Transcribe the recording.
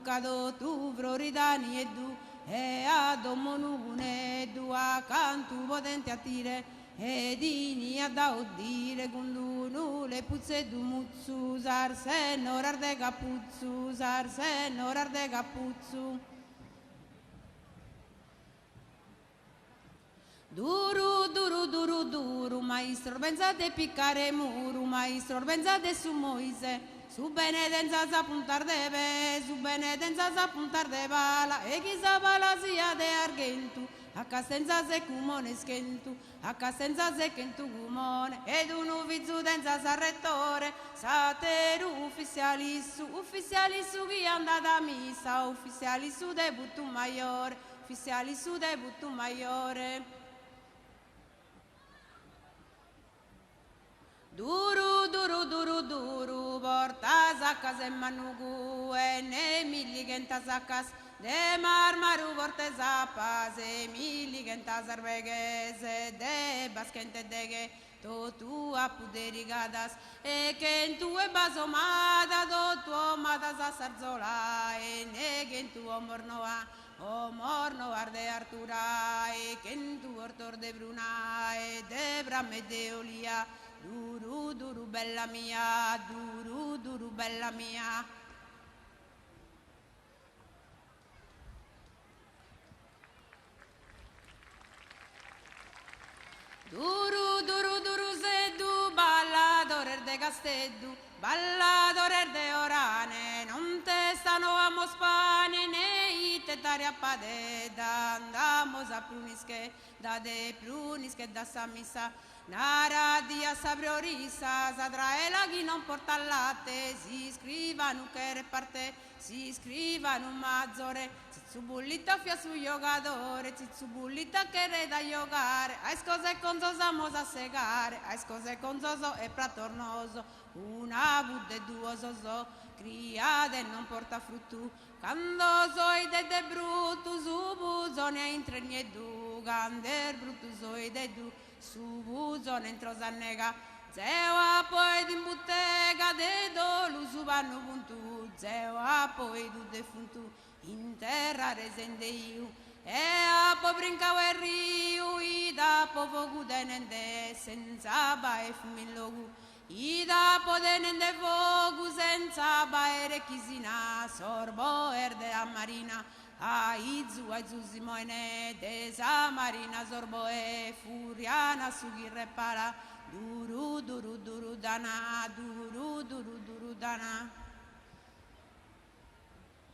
Cado tu floridani e du e a domonune e du a cantu potente a tire e dini a da udire gundunu le puzze du muzzu sarse norar de capuzzu sarse norar de capuzzu duru duru duru duru maestro pensate piccare muru maestro pensate su Moise su benedenza sa puntar de ve, su benedenza sa puntar de bala, e chi sa bala sia de argentu, a casenza se cumone schentu, a casenza se chentu cumone, ed un uffizu denza sa rettore, sa teru ufficiali su chi andata a missa, ufficiali su debutto maiore, ufficiali su debutto maiore. Duru duru duru duru porta sacas e manugu e ne milligenta sacas de marmaru porte zapas e milligenta sarvegese de baskente dege to tu apuderigadas e che in tu e basomada do tu madas a sarzola e ne che in tu omornoa o morno arde artura e che in tu ortor de bruna e de bramme de olia duru duru bella mia, duru duru bella mia. Duru duru duru seddu, balladorer de casteddu, balladorer de orane, non te stano a mospane, ne ite tari a padeda, andamos a prunische, da de prunische da samissa, nara dia sabriorissa, sadraela chi non porta latte, si scrivano che reparte, si scrivano mazzore, Zizzubullita fia su giocatore, zizzubullita che re da giocare, ai scose con samos a segare, ai scose con soso e pratornoso, una budde e due soso, criade non porta fruttu, quando soi de brutto, su busone intreni e du, gander brutto soi de du, su busone entro sannega, zeo a poi di bottega de dolu su vanno puntu, zeo a poi du defuntu, in terra resende io, e a po brincavo e riu, i da po fogu denende, senza bae fumi logu, i da po denende fogu, senza bae chisina, sorbo erde a marina, a izu simoene, desa marina sorbo e furiana su ghirre para, duru duru duru dana, duru duru duru dana.